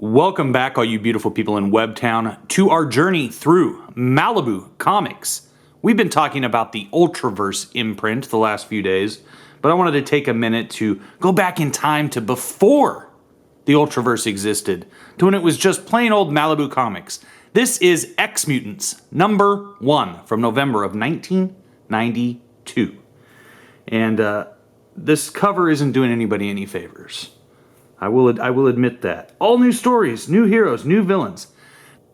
Welcome back, all you beautiful people in Webtown, to our journey through Malibu Comics. We've been talking about the Ultraverse imprint the last few days, but I wanted to take a minute to go back in time to before the Ultraverse existed, to when it was just plain old Malibu Comics. This is Ex-Mutants #1 from November of 1992. And this cover isn't doing anybody any favors. I will admit that. All new stories, new heroes, new villains.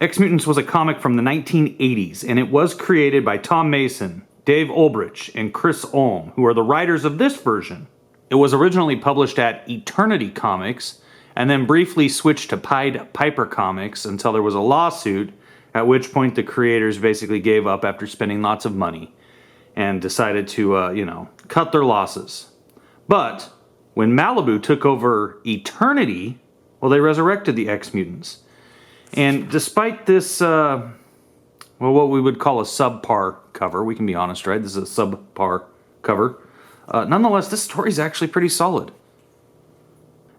Ex-Mutants was a comic from the 1980s, and it was created by Tom Mason, Dave Ulbrich, and Chris Ulm, who are the writers of this version. It was originally published at Eternity Comics, and then briefly switched to Pied Piper Comics until there was a lawsuit, at which point the creators basically gave up after spending lots of money and decided to, cut their losses. But when Malibu took over Eternity, well, they resurrected the Ex-Mutants. And despite this, what we would call a subpar cover, we can be honest, right? This is a subpar cover. Nonetheless, this story is actually pretty solid.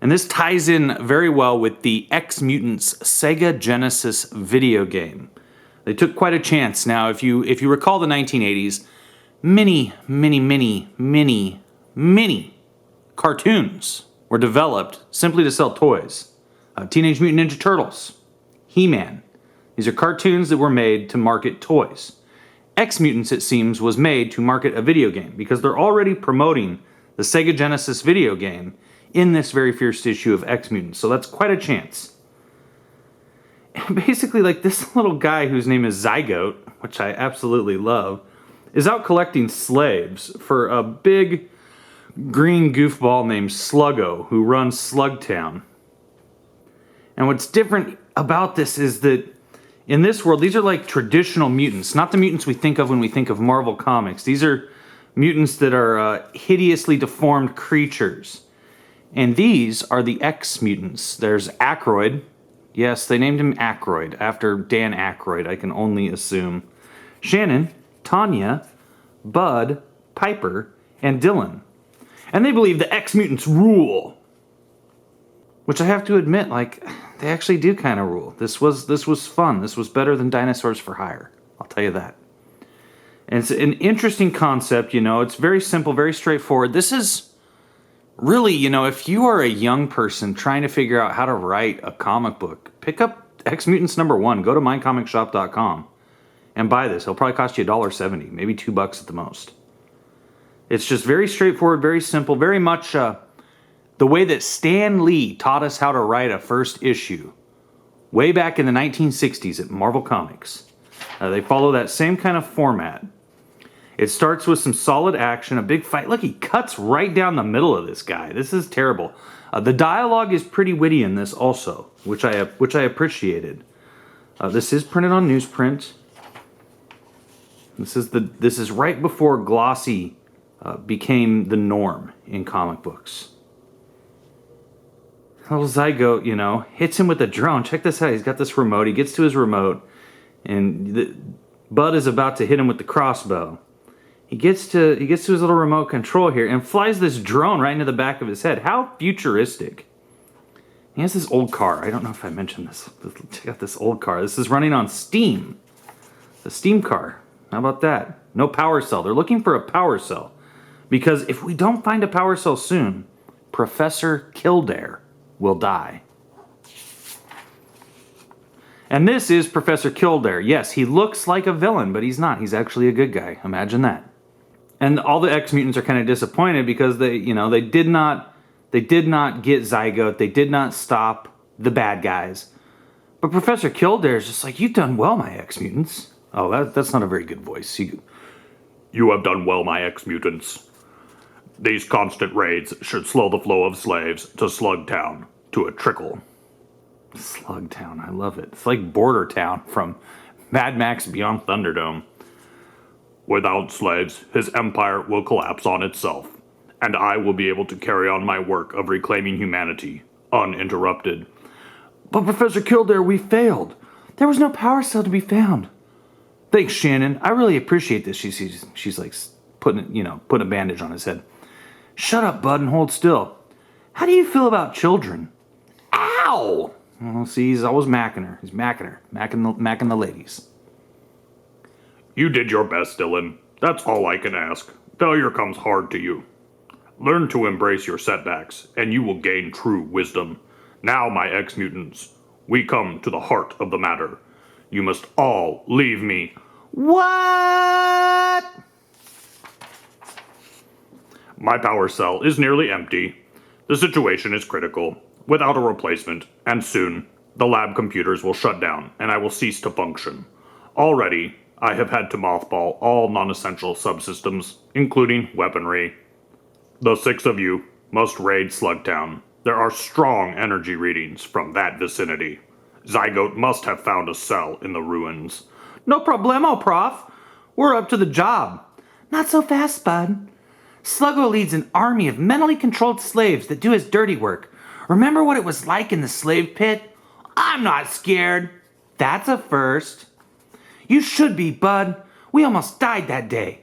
And this ties in very well with the Ex-Mutants Sega Genesis video game. They took quite a chance. Now, if you recall the 1980s, many cartoons were developed simply to sell toys. Teenage Mutant Ninja Turtles, He-Man. These are cartoons that were made to market toys. Ex-Mutants, it seems, was made to market a video game because they're already promoting the Sega Genesis video game in this very first issue of Ex-Mutants. So that's quite a chance. And basically, this little guy whose name is Zygote, which I absolutely love, is out collecting slaves for a big green goofball named Sluggo, who runs Slugtown. And what's different about this is that in this world, these are like traditional mutants, not the mutants we think of when we think of Marvel Comics. These are mutants that are hideously deformed creatures. And these are the Ex-Mutants. There's Aykroyd. Yes, they named him Aykroyd, after Dan Aykroyd, I can only assume. Shannon, Tanya, Bud, Piper, and Dylan. And they believe the Ex-Mutants rule. Which I have to admit, they actually do kind of rule. This was fun. This was better than Dinosaurs for Hire. I'll tell you that. And it's an interesting concept, It's very simple, very straightforward. This is really, if you are a young person trying to figure out how to write a comic book, pick up Ex-Mutants #1. Go to mindcomicshop.com and buy this. It'll probably cost you $1.70, maybe $2 at the most. It's just very straightforward, very simple, very much the way that Stan Lee taught us how to write a first issue way back in the 1960s at Marvel Comics. They follow that same kind of format. It starts with some solid action, a big fight. Look, he cuts right down the middle of this guy. This is terrible. The dialogue is pretty witty in this also, which I appreciated. This is printed on newsprint. This is right before glossy became the norm in comic books. Little Zygote, hits him with a drone. Check this out. He's got this remote. He gets to his remote, and Bud is about to hit him with the crossbow. He gets to his little remote control here and flies this drone right into the back of his head. How futuristic. He has this old car. I don't know if I mentioned this. Check out this old car. This is running on Steam. The Steam car. How about that? No power cell. They're looking for a power cell. Because if we don't find a power cell soon, Professor Kildare will die. And this is Professor Kildare. Yes, he looks like a villain, but he's not. He's actually a good guy. Imagine that. And all the Ex-Mutants are kind of disappointed because they did not get Zygote. They did not stop the bad guys. But Professor Kildare is just like, "You've done well, my Ex-Mutants." Oh, that's not a very good voice. You have done well, my Ex-Mutants. These constant raids should slow the flow of slaves to Slugtown to a trickle. Slugtown, I love it. It's like Border Town from Mad Max Beyond Thunderdome. Without slaves, his empire will collapse on itself, and I will be able to carry on my work of reclaiming humanity, uninterrupted. But Professor Kildare, we failed. There was no power cell to be found. Thanks, Shannon. I really appreciate this. She's like putting a bandage on his head. Shut up, Bud, and hold still. How do you feel about children? Ow! Well, see, he's always macking her. He's macking her. Macking the ladies. You did your best, Dylan. That's all I can ask. Failure comes hard to you. Learn to embrace your setbacks, and you will gain true wisdom. Now, my ex-mutants, we come to the heart of the matter. You must all leave me. What? My power cell is nearly empty. The situation is critical, without a replacement, and soon, the lab computers will shut down, and I will cease to function. Already, I have had to mothball all non-essential subsystems, including weaponry. The 6 of you must raid Slugtown. There are strong energy readings from that vicinity. Zygote must have found a cell in the ruins. No problemo, Prof. We're up to the job. Not so fast, bud. Sluggo leads an army of mentally controlled slaves that do his dirty work. Remember what it was like in the slave pit? I'm not scared. That's a first. You should be, bud. We almost died that day.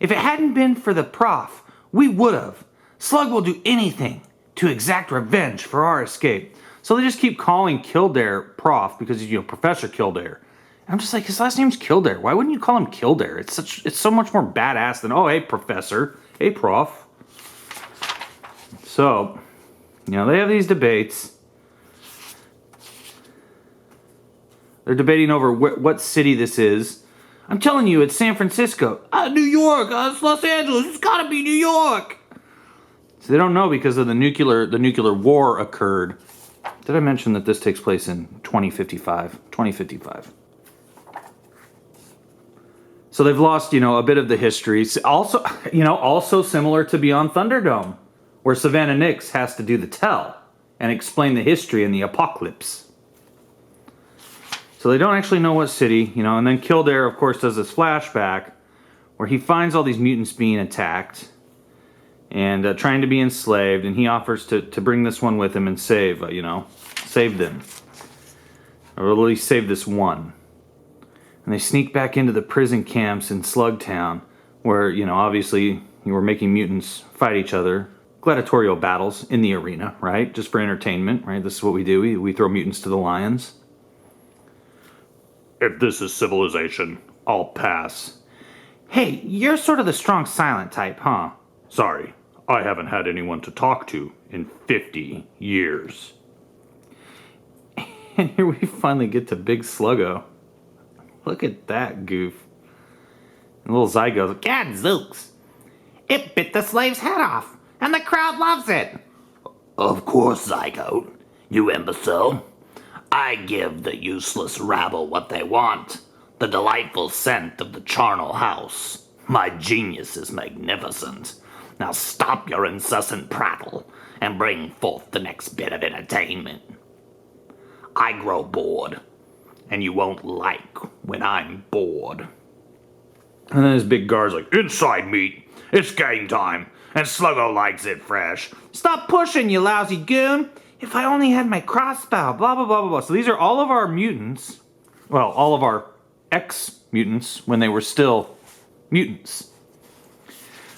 If it hadn't been for the Prof, we would have. Slug will do anything to exact revenge for our escape. So they just keep calling Kildare Prof because he's, Professor Kildare. And I'm just like, his last name's Kildare. Why wouldn't you call him Kildare? It's so much more badass than, oh, hey, Professor. Hey, Prof. So, they have these debates. They're debating over what city this is. I'm telling you, it's San Francisco. New York. It's Los Angeles. It's gotta be New York. So they don't know because of the nuclear war occurred. Did I mention that this takes place in 2055? 2055. So they've lost, a bit of the history. Also similar to Beyond Thunderdome, where Savannah Nix has to do the tell and explain the history and the apocalypse. So they don't actually know what city, and then Kildare, of course, does this flashback where he finds all these mutants being attacked and trying to be enslaved, and he offers to bring this one with him and save them. Or at least save this one. And they sneak back into the prison camps in Slugtown, where, obviously, we're making mutants fight each other. Gladiatorial battles in the arena, right? Just for entertainment, right? This is what we do. We throw mutants to the lions. If this is civilization, I'll pass. Hey, you're sort of the strong silent type, huh? Sorry, I haven't had anyone to talk to in 50 years. And here we finally get to Big Sluggo. Look at that goof. And little Zygo's, Gadzooks! It bit the slave's head off, and the crowd loves it! Of course, Zygote, you imbecile. I give the useless rabble what they want. The delightful scent of the charnel house. My genius is magnificent. Now stop your incessant prattle and bring forth the next bit of entertainment. I grow bored, and you won't like when I'm bored. And then his big guard's like, Inside meat. It's game time, and Sluggo likes it fresh. Stop pushing, you lousy goon! If I only had my crossbow, blah, blah, blah, blah, blah. So these are all of our mutants. Well, all of our ex-mutants when they were still mutants.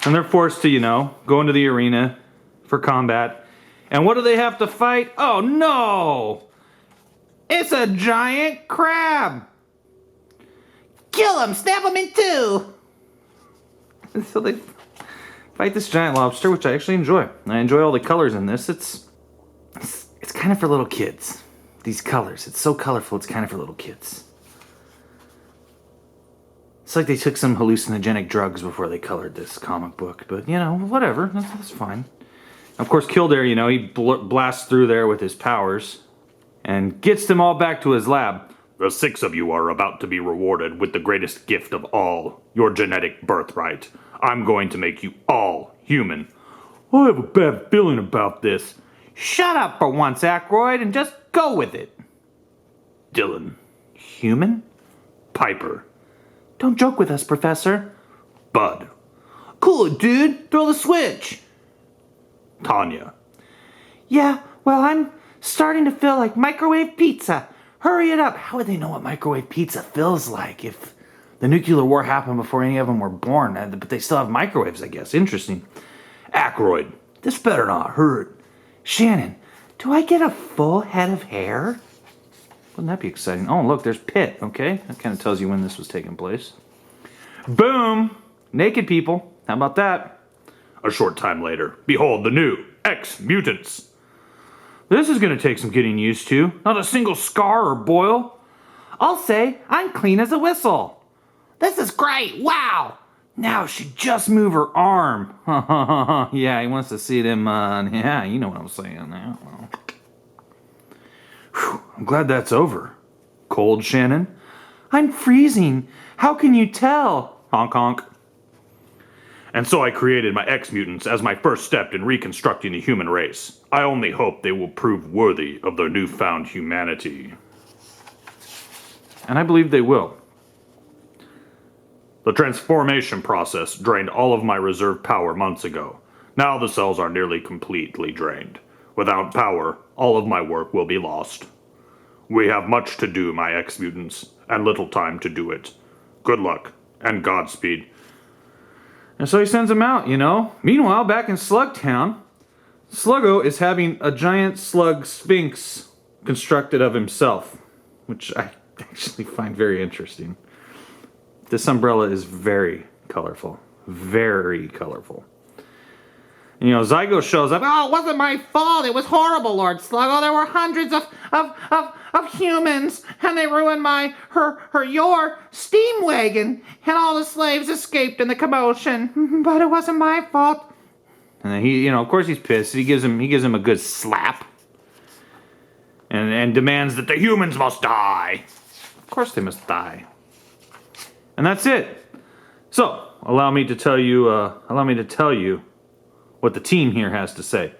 And they're forced to, go into the arena for combat. And what do they have to fight? Oh, no! It's a giant crab! Kill him! Stab him in two! And so they fight this giant lobster, which I actually enjoy. I enjoy all the colors in this. It's kind of for little kids. These colors. It's so colorful, it's kind of for little kids. It's like they took some hallucinogenic drugs before they colored this comic book. But, whatever. That's fine. Of course, Kildare, he blasts through there with his powers and gets them all back to his lab. The 6 of you are about to be rewarded with the greatest gift of all, your genetic birthright. I'm going to make you all human. I have a bad feeling about this. Shut up for once, Aykroyd, and just go with it. Dylan. Human? Piper. Don't joke with us, Professor. Bud. Cool it, dude. Throw the switch. Tanya. Yeah, well, I'm starting to feel like microwave pizza. Hurry it up. How would they know what microwave pizza feels like if the nuclear war happened before any of them were born? But they still have microwaves, I guess. Interesting. Aykroyd. This better not hurt. Shannon, do I get a full head of hair? Wouldn't that be exciting? Oh, look, there's Pitt, okay? That kind of tells you when this was taking place. Boom! Naked people. How about that? A short time later, behold the new Ex-Mutants. This is going to take some getting used to. Not a single scar or boil. I'll say I'm clean as a whistle. This is great. Wow. Now she just move her arm. Yeah, he wants to see them. Yeah, you know what I'm saying now. I'm glad that's over. Cold, Shannon? I'm freezing. How can you tell? Honk honk. And so I created my Ex-Mutants as my first step in reconstructing the human race. I only hope they will prove worthy of their newfound humanity. And I believe they will. The transformation process drained all of my reserve power months ago. Now the cells are nearly completely drained. Without power, all of my work will be lost. We have much to do, my Ex-Mutants, and little time to do it. Good luck, and Godspeed. And so he sends them out, you know. Meanwhile, back in Slugtown, Sluggo is having a giant slug sphinx constructed of himself, which I actually find very interesting. This umbrella is very colorful. Very colorful. You know, Zygo shows up. Oh, it wasn't my fault. It was horrible, Lord Sluggo. There were hundreds of humans, and they ruined your steam wagon, and all the slaves escaped in the commotion. But it wasn't my fault. And then he, you know, of course he's pissed. He gives him a good slap, and demands that the humans must die. Of course they must die. And that's it. So allow me to tell you what the team here has to say.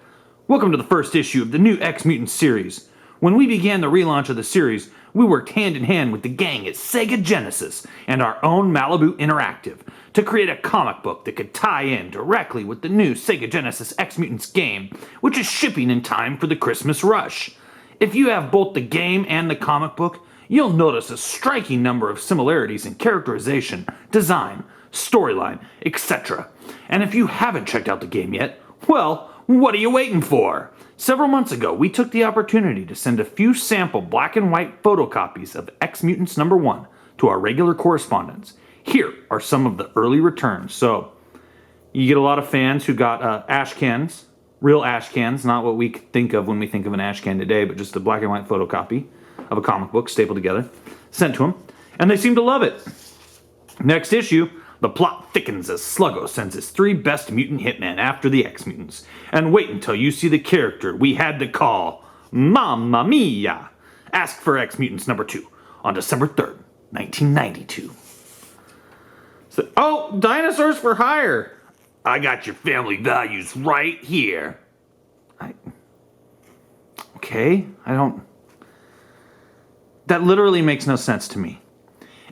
Welcome to the first issue of the new Ex-Mutants series. When we began the relaunch of the series, we worked hand in hand with the gang at Sega Genesis and our own Malibu Interactive to create a comic book that could tie in directly with the new Sega Genesis Ex-Mutants game, which is shipping in time for the Christmas rush. If you have both the game and the comic book, you'll notice a striking number of similarities in characterization, design, storyline, etc. And if you haven't checked out the game yet, well, what are you waiting for? Several months ago, we took the opportunity to send a few sample black and white photocopies of Ex-Mutants #1 to our regular correspondents. Here are some of the early returns. So, you get a lot of fans who got ash cans, real ash cans, not what we think of when we think of an ash can today, but just a black and white photocopy of a comic book stapled together, sent to them, and they seem to love it. Next issue, the plot thickens as Sluggo sends his 3 best mutant hitmen after the Ex-Mutants. And wait until you see the character we had to call Mamma Mia. Ask for Ex-Mutants #2 on December 3rd, 1992. So, oh, dinosaurs for hire. I got your family values right here. That literally makes no sense to me.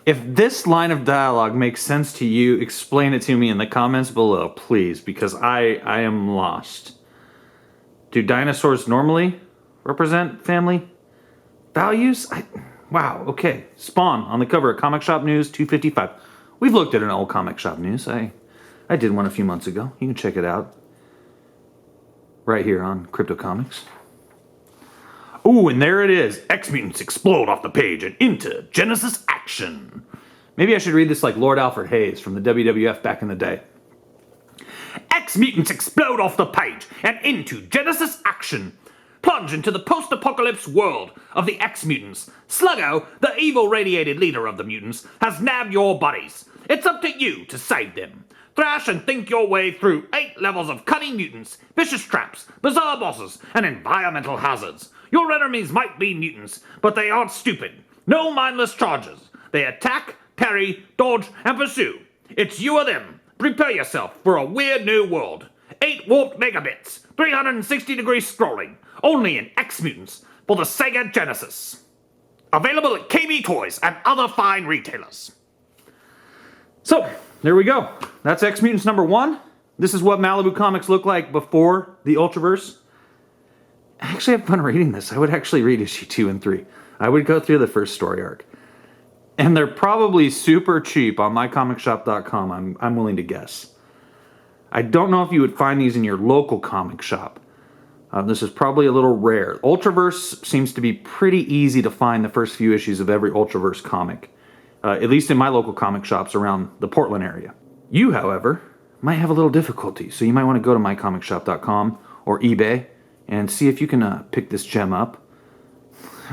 If this line of dialogue makes sense to you, explain it to me in the comments below, please, because I am lost. Do dinosaurs normally represent family values? Wow, okay. Spawn on the cover of Comic Shop News 255. We've looked at an old Comic Shop News. I did one a few months ago. You can check it out right here on Crypto Comics. Ooh, and there it is. Ex-Mutants explode off the page and into Genesis action. Maybe I should read this like Lord Alfred Hayes from the WWF back in the day. Ex-Mutants explode off the page and into Genesis action. Plunge into the post-apocalypse world of the Ex-Mutants. Sluggo, the evil radiated leader of the mutants, has nabbed your buddies. It's up to you to save them. Thrash and think your way through 8 levels of cunning mutants, vicious traps, bizarre bosses, and environmental hazards. Your enemies might be mutants, but they aren't stupid. No mindless charges. They attack, parry, dodge, and pursue. It's you or them. Prepare yourself for a weird new world. 8 warped megabits, 360-degree scrolling, only in Ex-Mutants for the Sega Genesis. Available at KB Toys and other fine retailers. So, there we go. That's Ex-Mutants #1. This is what Malibu Comics looked like before the Ultraverse. I actually have fun reading this. I would actually read issue 2 and 3. I would go through the first story arc. And they're probably super cheap on mycomicshop.com, I'm willing to guess. I don't know if you would find these in your local comic shop, This is probably a little rare. Ultraverse seems to be pretty easy to find the first few issues of every Ultraverse comic, at least in my local comic shops around the Portland area. You, however, might have a little difficulty, so you might want to go to mycomicshop.com or eBay and see if you can pick this gem up.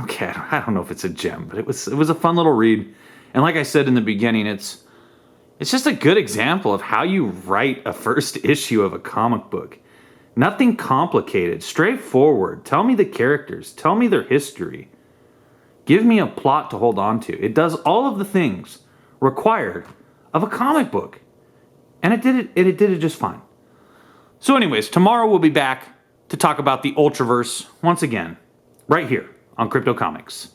Okay, I don't know if it's a gem, but it was a fun little read. And like I said in the beginning, it's just a good example of how you write a first issue of a comic book. Nothing complicated, straightforward. Tell me the characters, tell me their history. Give me a plot to hold on to. It does all of the things required of a comic book. And it did it just fine. So anyways, tomorrow we'll be back to talk about the Ultraverse once again, right here on Crypto Comics.